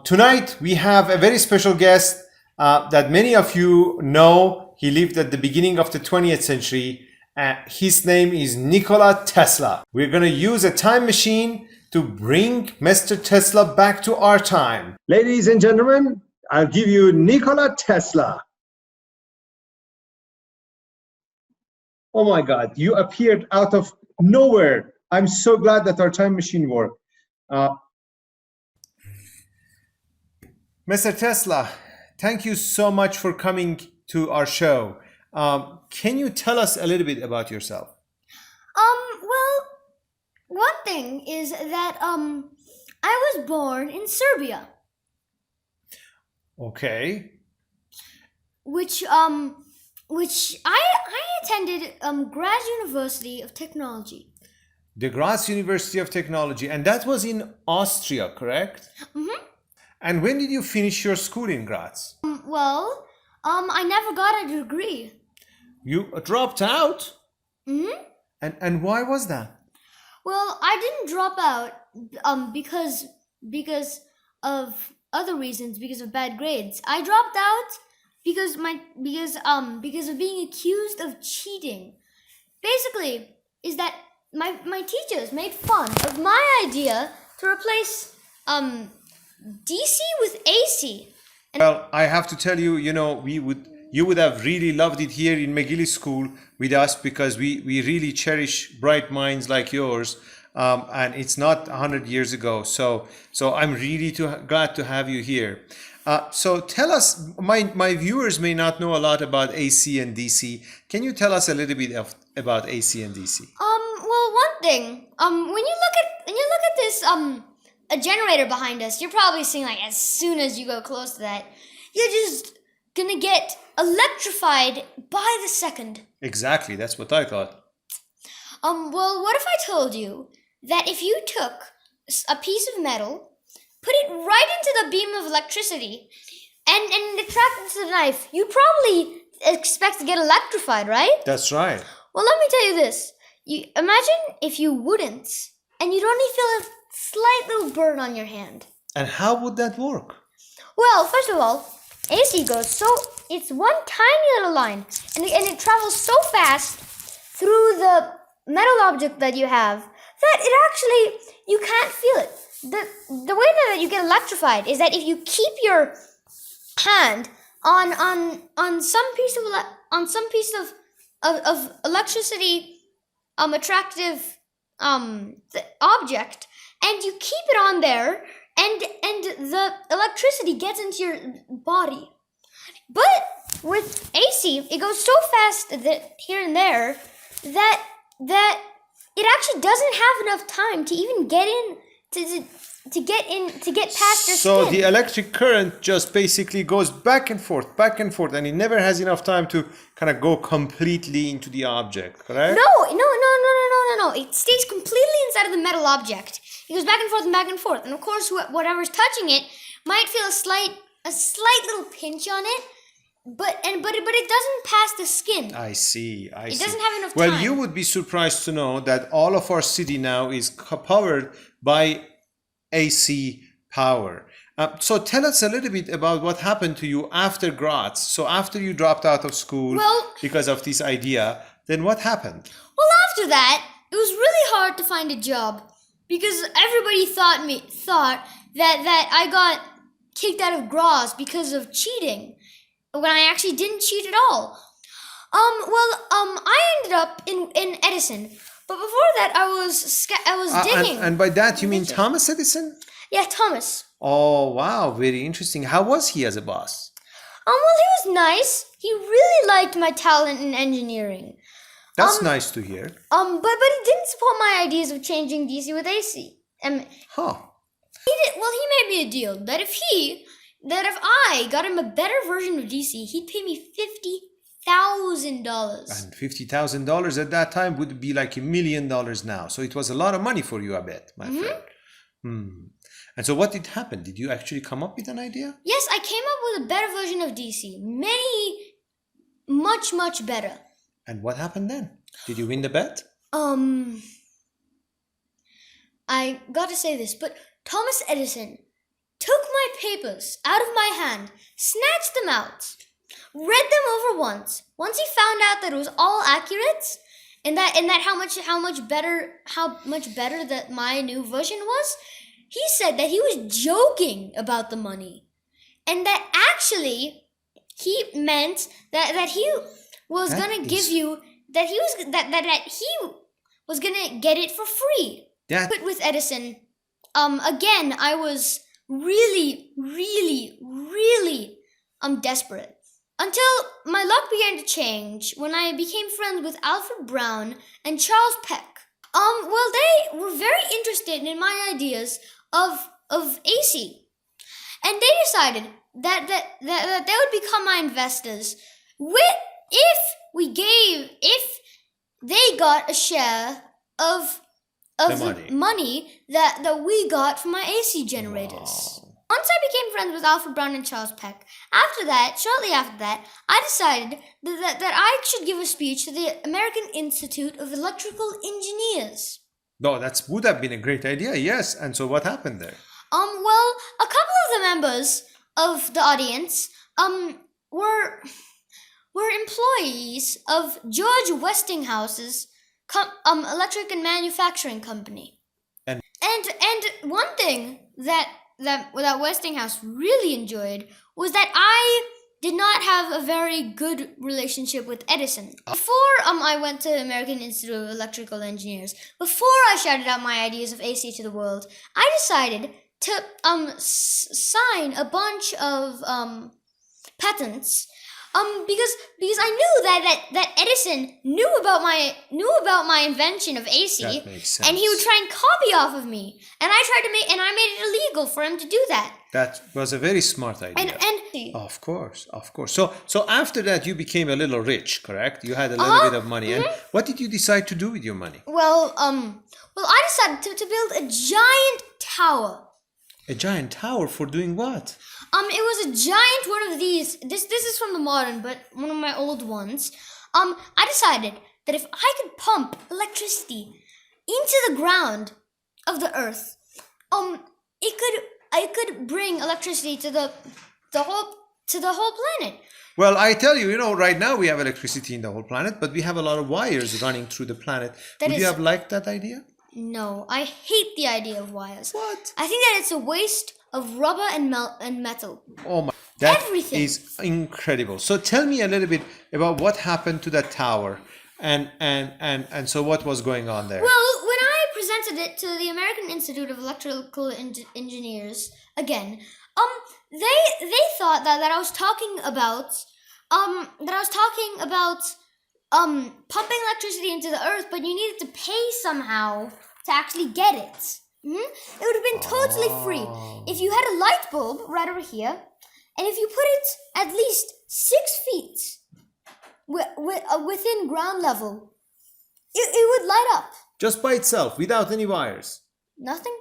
Tonight we have a very special guest that many of you know. He lived at the beginning of the 20th century. His name is Nikola Tesla. We're going to use a time machine to bring Mr. Tesla back to our time. Ladies and gentlemen, I'll give you Nikola Tesla. Oh my God, you appeared out of nowhere. I'm so glad that our time machine worked. Mr. Tesla, thank you so much for coming to our show. Can you tell us a little bit about yourself? Well, one thing is that I was born in Serbia, Okay. which I attended Graz University of Technology. The Graz University of Technology, and that was in Austria, correct? Mm-hmm. And when did you finish your school in Graz? Well, I never got a degree. You dropped out? Mm-hmm. And why was that? Well, I didn't drop out because of other reasons, because of bad grades. I dropped out because of being accused of cheating. Basically, is that my teachers made fun of my idea to replace DC with AC. Well, I have to tell you, you would have really loved it here in McGillis School with us because we really cherish bright minds like yours. And it's not 100 years ago. So I'm really glad to have you here. So tell us, my viewers may not know a lot about AC and DC. Can you tell us a little bit about AC and DC? Well, one thing, when you look at this a generator behind us, you're probably seeing, like, as soon as you go close to that, you're just gonna get electrified by the second. Exactly, that's what I thought. Well, what if I told you that if you took a piece of metal, put it right into the beam of electricity, and attract it to the knife, you'd probably expect to get electrified, right? That's right. Well, let me tell you this. You imagine if you wouldn't, and you'd only feel a slight little burn on your hand. And how would that work? Well, first of all, AC goes it's one tiny little line, and it travels so fast through the metal object that you have that it actually, you can't feel it. The way that you get electrified is that if you keep your hand on some piece of electricity attractive object, and you keep it on there, and the electricity gets into your body. But with AC, it goes so fast that here and there that it actually doesn't have enough time to even get in to get past your So skin. the electric current just basically goes back and forth, and it never has enough time to kind of go completely into the object, correct? No. It stays completely inside of the metal object. It goes back and forth and back and forth. And of course, whatever's touching it might feel a slight little pinch on it, but it doesn't pass the skin. I see. It doesn't have enough Well, time. you would be surprised to know that all of our city now is powered by AC power. So tell us a little bit about what happened to you after Graz. So after you dropped out of school because of this idea, then what happened? Well, after that, it was really hard to find a job because everybody thought that I got kicked out of Graz because of cheating, when I actually didn't cheat at all. I ended up in Edison, but before that, I was digging. And by that you mean Thomas Edison? Yeah, Thomas. Oh, wow, very interesting. How was he as a boss? Well, he was nice. He really liked my talent in engineering. That's nice to hear. But he didn't support my ideas of changing DC with AC. Huh. He made me a deal that if I got him a better version of DC, he'd pay me $50,000. And $50,000 at that time would be like $1 million now. So it was a lot of money for you, I bet, my friend. And so what did happen? Did you actually come up with an idea? Yes, I came up with a better version of DC. Much, much better. And what happened then? Did you win the bet? I got to say this, but Thomas Edison took my papers out of my hand, snatched them out, read them over once. Once he found out that it was all accurate, and that how much better that my new version was, he said that he was joking about the money, and that actually he meant that he was gonna give you that he was gonna get it for free. But with Edison, again, I was really desperate. Until my luck began to change when I became friends with Alfred Brown and Charles Peck. Well, they were very interested in my ideas of AC. And they decided that they would become my investors if they got a share of the money that we got from my AC generators. Wow. Once I became friends with Alfred Brown and Charles Peck, shortly after that, I decided that I should give a speech to the American Institute of Electrical Engineers. No, that would have been a great idea, yes. And so what happened there? Well, a couple of the members of the audience, were employees of George Westinghouse's electric and manufacturing company. And one thing that Westinghouse really enjoyed was that I did not have a very good relationship with Edison. Before I went to American Institute of Electrical Engineers, before I shouted out my ideas of AC to the world, I decided to sign a bunch of patents because I knew that Edison knew about my invention of AC. That makes sense. And he would try and copy off of me, and I made it illegal for him to do that. That was a very smart idea. And Of course. So after that, you became a little rich, correct? You had a little bit of money. And what did you decide to do with your money? well, I decided to build a giant tower. A giant tower for doing what? It was a giant one of these. This is from the modern, but one of my old ones. I decided that if I could pump electricity into the ground of the earth, I could bring electricity to the whole planet. Well, I tell you, right now we have electricity in the whole planet, but we have a lot of wires running through the planet. Would you have liked that idea? No, I hate the idea of wires. What? I think that it's a waste of rubber and metal. Oh my! That Everything. is incredible. So tell me a little bit about what happened to that tower, and so what was going on there. Well, when I presented it to the American Institute of Electrical Engineers again, they thought that I was talking about pumping electricity into the earth, but you needed to pay somehow to actually get it. It would have been totally free if you had a light bulb right over here, and if you put it at least 6 feet within ground level, it would light up. Just by itself, without any wires. Nothing.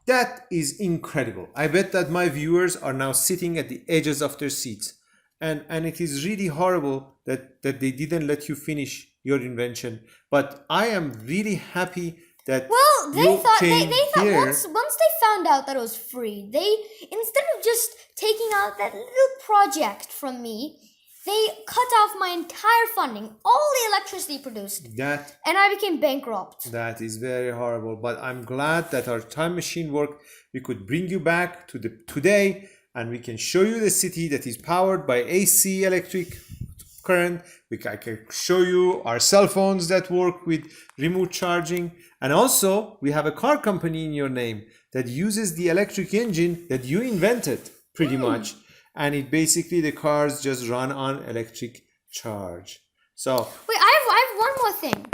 That is incredible. I bet that my viewers are now sitting at the edges of their seats. And it is really horrible that they didn't let you finish your invention. But I am really happy that they thought here. once they found out that it was free, they, instead of just taking out that little project from me, they cut off my entire funding, all the electricity produced, and I became bankrupt. That is very horrible. But I'm glad that our time machine worked. We could bring you back to today, and we can show you the city that is powered by AC electric current. I can show you our cell phones that work with remote charging. And also, we have a car company in your name that uses the electric engine that you invented, pretty much. And it basically, the cars just run on electric charge. So wait, I have one more thing.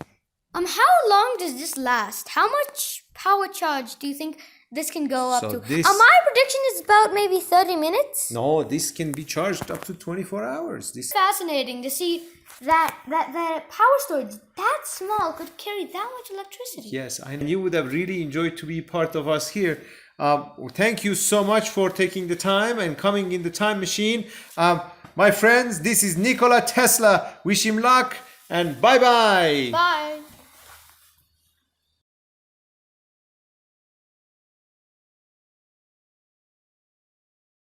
How long does this last? How much power charge do you think this can go up to? My prediction is about maybe 30 minutes. No, this can be charged up to 24 hours. This fascinating to see that power storage that small could carry that much electricity. Yes, and you would have really enjoyed to be part of us here. Thank you so much for taking the time and coming in the time machine. My friends, this is Nikola Tesla. Wish him luck and bye-bye. Bye.